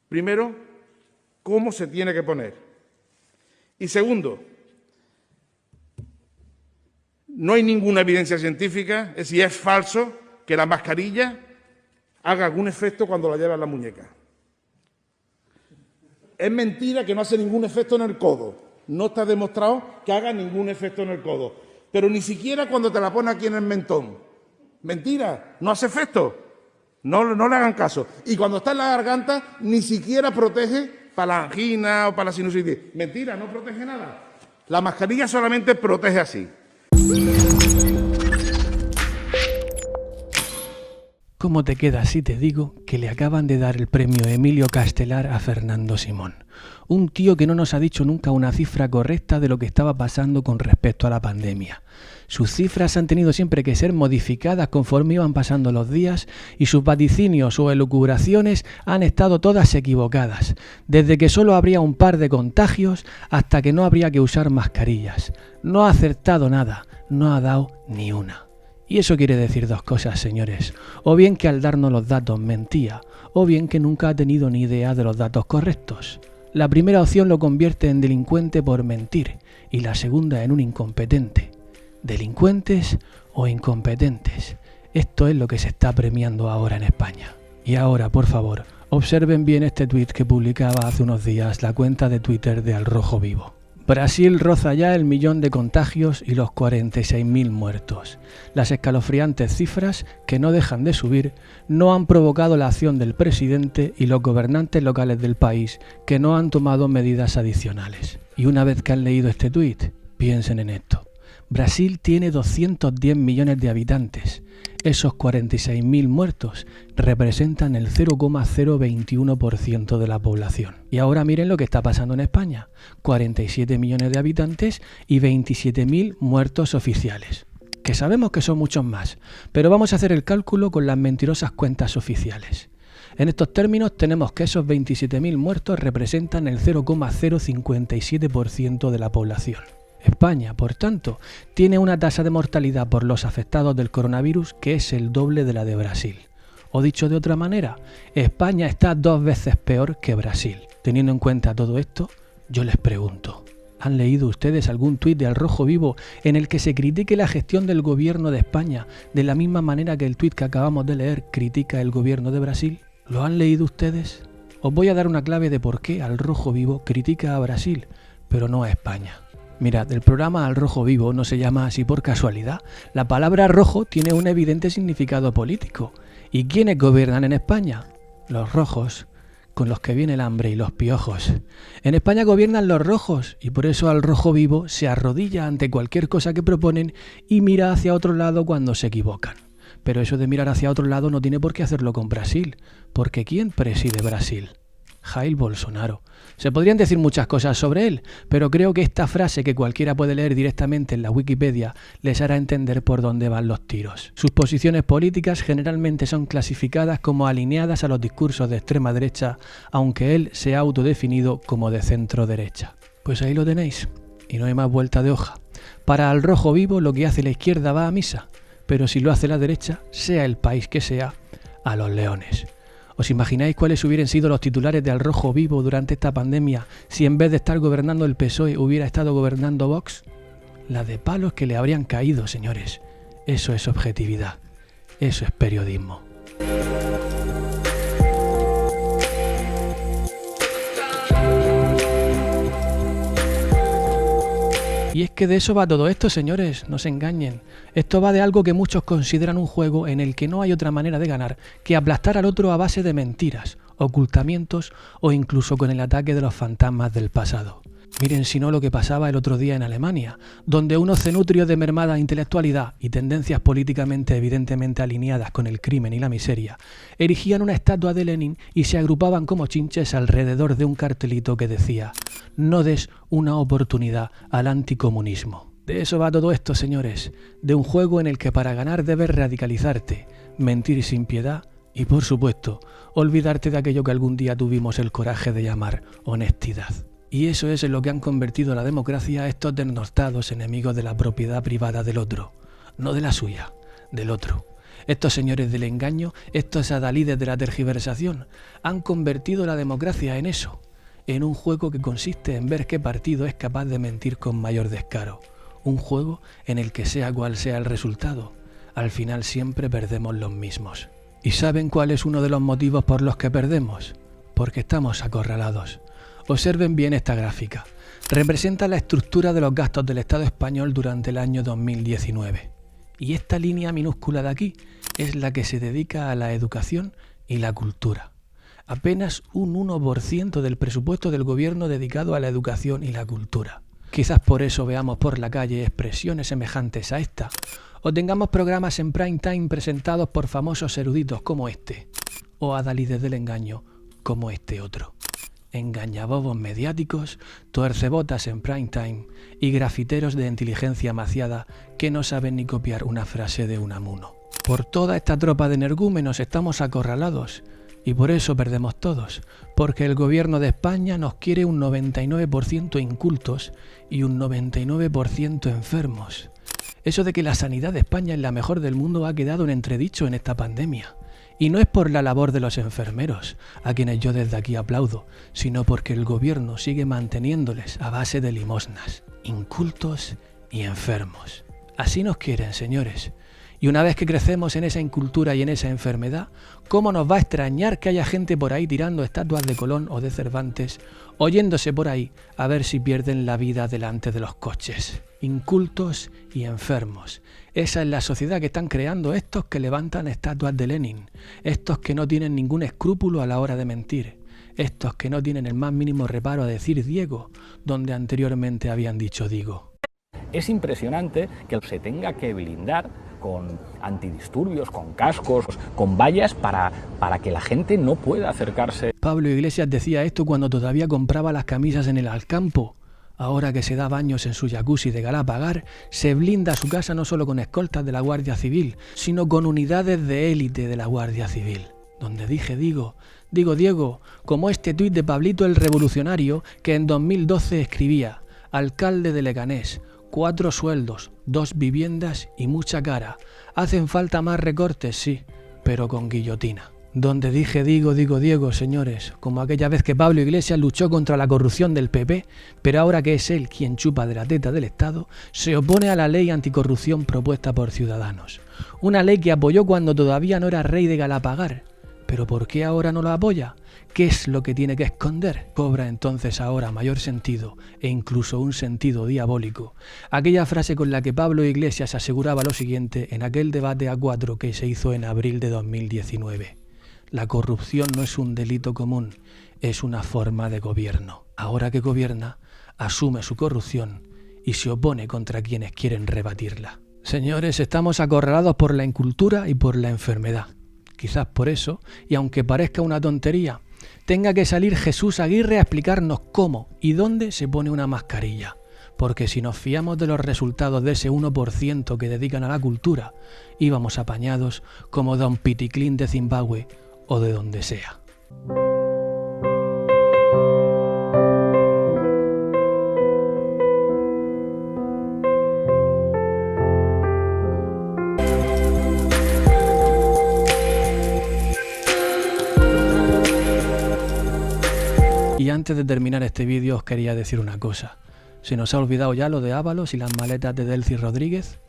Primero, cómo se tiene que poner. Y segundo, no hay ninguna evidencia científica, es decir, es falso que la mascarilla haga algún efecto cuando la lleva en la muñeca. Es mentira que no hace ningún efecto en el codo. No está demostrado que haga ningún efecto en el codo. Pero ni siquiera cuando te la pones aquí en el mentón. Mentira, no hace efecto. No le hagan caso. Y cuando está en la garganta, ni siquiera protege para la angina o para la sinusitis. Mentira, no protege nada. La mascarilla solamente protege así. ¿Cómo te quedas si te digo que le acaban de dar el premio Emilio Castelar a Fernando Simón? Un tío que no nos ha dicho nunca una cifra correcta de lo que estaba pasando con respecto a la pandemia. Sus cifras han tenido siempre que ser modificadas conforme iban pasando los días y sus vaticinios o elucubraciones han estado todas equivocadas, desde que solo habría un par de contagios hasta que no habría que usar mascarillas. No ha acertado nada, no ha dado ni una. Y eso quiere decir dos cosas, señores. O bien que al darnos los datos mentía, o bien que nunca ha tenido ni idea de los datos correctos. La primera opción lo convierte en delincuente por mentir y la segunda en un incompetente. ¿Delincuentes o incompetentes? Esto es lo que se está premiando ahora en España. Y ahora, por favor, observen bien este tuit que publicaba hace unos días la cuenta de Twitter de Al Rojo Vivo. Brasil roza ya el 1.000.000 de contagios y los 46.000 muertos. Las escalofriantes cifras, que no dejan de subir, no han provocado la acción del presidente y los gobernantes locales del país, que no han tomado medidas adicionales. Y una vez que han leído este tuit, piensen en esto. Brasil tiene 210 millones de habitantes. Esos 46.000 muertos representan el 0,021% de la población. Y ahora miren lo que está pasando en España. 47 millones de habitantes y 27.000 muertos oficiales. Que sabemos que son muchos más, pero vamos a hacer el cálculo con las mentirosas cuentas oficiales. En estos términos tenemos que esos 27.000 muertos representan el 0,057% de la población. España, por tanto, tiene una tasa de mortalidad por los afectados del coronavirus que es el doble de la de Brasil. O dicho de otra manera, España está 2 veces peor que Brasil. Teniendo en cuenta todo esto, yo les pregunto, ¿han leído ustedes algún tuit de Al Rojo Vivo en el que se critique la gestión del gobierno de España de la misma manera que el tuit que acabamos de leer critica el gobierno de Brasil? ¿Lo han leído ustedes? Os voy a dar una clave de por qué Al Rojo Vivo critica a Brasil, pero no a España. Mirad, el programa Al Rojo Vivo no se llama así por casualidad. La palabra rojo tiene un evidente significado político. ¿Y quiénes gobiernan en España? Los rojos, con los que viene el hambre y los piojos. En España gobiernan los rojos y por eso Al Rojo Vivo se arrodilla ante cualquier cosa que proponen y mira hacia otro lado cuando se equivocan. Pero eso de mirar hacia otro lado no tiene por qué hacerlo con Brasil, porque ¿quién preside Brasil? Jair Bolsonaro. Se podrían decir muchas cosas sobre él, pero creo que esta frase que cualquiera puede leer directamente en la Wikipedia les hará entender por dónde van los tiros. Sus posiciones políticas generalmente son clasificadas como alineadas a los discursos de extrema derecha, aunque él se ha autodefinido como de centro derecha. Pues ahí lo tenéis, y no hay más vuelta de hoja. Para Al Rojo Vivo lo que hace la izquierda va a misa, pero si lo hace la derecha, sea el país que sea, a los leones. ¿Os imagináis cuáles hubieran sido los titulares de Al Rojo Vivo durante esta pandemia si en vez de estar gobernando el PSOE hubiera estado gobernando Vox? La de palos que le habrían caído, señores. Eso es objetividad. Eso es periodismo. Y es que de eso va todo esto, señores, no se engañen. Esto va de algo que muchos consideran un juego en el que no hay otra manera de ganar que aplastar al otro a base de mentiras, ocultamientos o incluso con el ataque de los fantasmas del pasado. Miren si no lo que pasaba el otro día en Alemania, donde unos cenutrios de mermada intelectualidad y tendencias políticamente evidentemente alineadas con el crimen y la miseria, erigían una estatua de Lenin y se agrupaban como chinches alrededor de un cartelito que decía: no des una oportunidad al anticomunismo. De eso va todo esto, señores, de un juego en el que para ganar debes radicalizarte, mentir sin piedad y, por supuesto, olvidarte de aquello que algún día tuvimos el coraje de llamar honestidad. Y eso es en lo que han convertido la democracia a estos desnortados enemigos de la propiedad privada del otro, no de la suya, del otro. Estos señores del engaño, estos adalides de la tergiversación, han convertido la democracia en eso, en un juego que consiste en ver qué partido es capaz de mentir con mayor descaro. Un juego en el que sea cual sea el resultado, al final siempre perdemos los mismos. ¿Y saben cuál es uno de los motivos por los que perdemos? Porque estamos acorralados. Observen bien esta gráfica. Representa la estructura de los gastos del Estado español durante el año 2019. Y esta línea minúscula de aquí es la que se dedica a la educación y la cultura. Apenas un 1% del presupuesto del gobierno dedicado a la educación y la cultura. Quizás por eso veamos por la calle expresiones semejantes a esta, o tengamos programas en prime time presentados por famosos eruditos como este, o adalides del engaño como este otro. Engañabobos mediáticos, tuercebotas en prime time y grafiteros de inteligencia maciada que no saben ni copiar una frase de Unamuno. Por toda esta tropa de energúmenos estamos acorralados y por eso perdemos todos, porque el gobierno de España nos quiere un 99% incultos y un 99% enfermos. Eso de que la sanidad de España es la mejor del mundo ha quedado en entredicho en esta pandemia. Y no es por la labor de los enfermeros, a quienes yo desde aquí aplaudo, sino porque el gobierno sigue manteniéndoles a base de limosnas, incultos y enfermos. Así nos quieren, señores. Y una vez que crecemos en esa incultura y en esa enfermedad, ¿cómo nos va a extrañar que haya gente por ahí tirando estatuas de Colón o de Cervantes, oyéndose por ahí a ver si pierden la vida delante de los coches? Incultos y enfermos. Esa es la sociedad que están creando estos que levantan estatuas de Lenin, estos que no tienen ningún escrúpulo a la hora de mentir, estos que no tienen el más mínimo reparo a decir Diego, donde anteriormente habían dicho Digo. Es impresionante que se tenga que blindar con antidisturbios, con cascos, con vallas para que la gente no pueda acercarse. Pablo Iglesias decía esto cuando todavía compraba las camisas en el Alcampo. Ahora que se da baños en su jacuzzi de Galapagar, se blinda su casa no solo con escoltas de la Guardia Civil, sino con unidades de élite de la Guardia Civil. Donde digo Diego, como este tuit de Pablito el Revolucionario que en 2012 escribía: alcalde de Leganés, 4 sueldos, 2 viviendas y mucha cara. Hacen falta más recortes, sí, pero con guillotina. Donde digo, señores, como aquella vez que Pablo Iglesias luchó contra la corrupción del PP, pero ahora que es él quien chupa de la teta del Estado, se opone a la ley anticorrupción propuesta por Ciudadanos. Una ley que apoyó cuando todavía no era rey de Galapagar. ¿Pero por qué ahora no la apoya? ¿Qué es lo que tiene que esconder? Cobra entonces ahora mayor sentido, e incluso un sentido diabólico, aquella frase con la que Pablo Iglesias aseguraba lo siguiente en aquel debate A4 que se hizo en abril de 2019. La corrupción no es un delito común, es una forma de gobierno. Ahora que gobierna, asume su corrupción y se opone contra quienes quieren rebatirla. Señores, estamos acorralados por la incultura y por la enfermedad. Quizás por eso, y aunque parezca una tontería, tenga que salir Jesús Aguirre a explicarnos cómo y dónde se pone una mascarilla. Porque si nos fiamos de los resultados de ese 1% que dedican a la cultura, íbamos apañados como Don Piticlín de Zimbabue o de donde sea. Y antes de terminar este vídeo os quería decir una cosa. Se nos ha olvidado ya lo de Ábalos y las maletas de Delcy Rodríguez.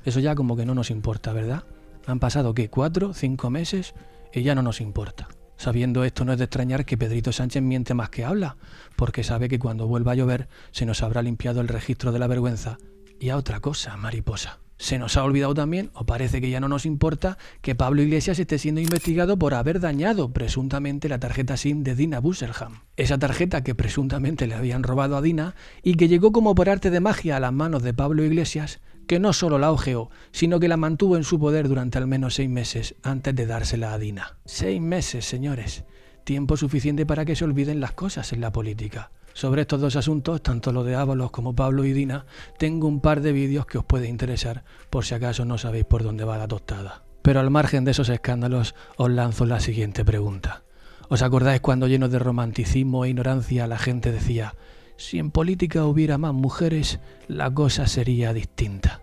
Eso ya como que no nos importa, ¿verdad? Han pasado, ¿qué? 4, 5 meses y ya no nos importa. Sabiendo esto, no es de extrañar que Pedrito Sánchez miente más que habla, porque sabe que cuando vuelva a llover se nos habrá limpiado el registro de la vergüenza. Y a otra cosa, mariposa. Se nos ha olvidado también, o parece que ya no nos importa, que Pablo Iglesias esté siendo investigado por haber dañado presuntamente la tarjeta SIM de Dina Busselham. Esa tarjeta que presuntamente le habían robado a Dina y que llegó como por arte de magia a las manos de Pablo Iglesias, que no solo la ojeó, sino que la mantuvo en su poder durante al menos 6 meses antes de dársela a Dina. 6 meses, señores. Tiempo suficiente para que se olviden las cosas en la política. Sobre estos dos asuntos, tanto lo de Ábalos como Pablo y Dina, tengo un par de vídeos que os puede interesar por si acaso no sabéis por dónde va la tostada. Pero al margen de esos escándalos, os lanzo la siguiente pregunta. ¿Os acordáis cuando, llenos de romanticismo e ignorancia, la gente decía: si en política hubiera más mujeres, la cosa sería distinta?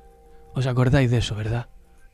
¿Os acordáis de eso, verdad?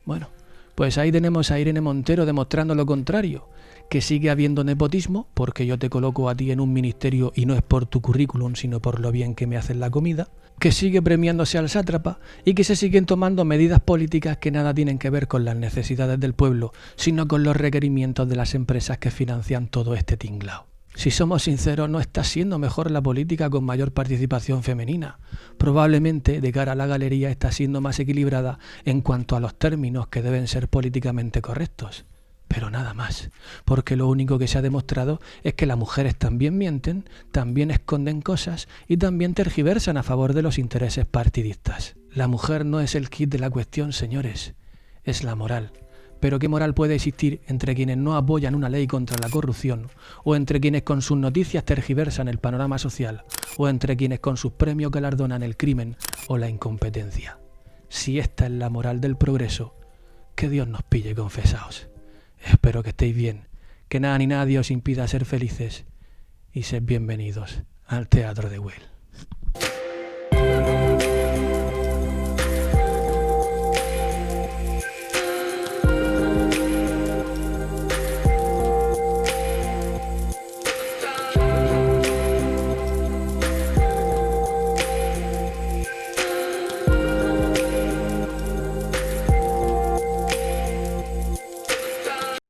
Bueno, Pues ahí tenemos a Irene Montero demostrando lo contrario, que sigue habiendo nepotismo, porque yo te coloco a ti en un ministerio y no es por tu currículum, sino por lo bien que me haces la comida, que sigue premiándose al sátrapa y que se siguen tomando medidas políticas que nada tienen que ver con las necesidades del pueblo, sino con los requerimientos de las empresas que financian todo este tinglao. Si somos sinceros, no está siendo mejor la política con mayor participación femenina. Probablemente, de cara a la galería, está siendo más equilibrada en cuanto a los términos que deben ser políticamente correctos. Pero nada más, porque lo único que se ha demostrado es que las mujeres también mienten, también esconden cosas y también tergiversan a favor de los intereses partidistas. La mujer no es el quid de la cuestión, señores, es la moral. Pero ¿qué moral puede existir entre quienes no apoyan una ley contra la corrupción, o entre quienes con sus noticias tergiversan el panorama social, o entre quienes con sus premios galardonan el crimen o la incompetencia? Si esta es la moral del progreso, que Dios nos pille confesaos. Espero que estéis bien, que nada ni nadie os impida ser felices y sed bienvenidos al Teatro de Güell.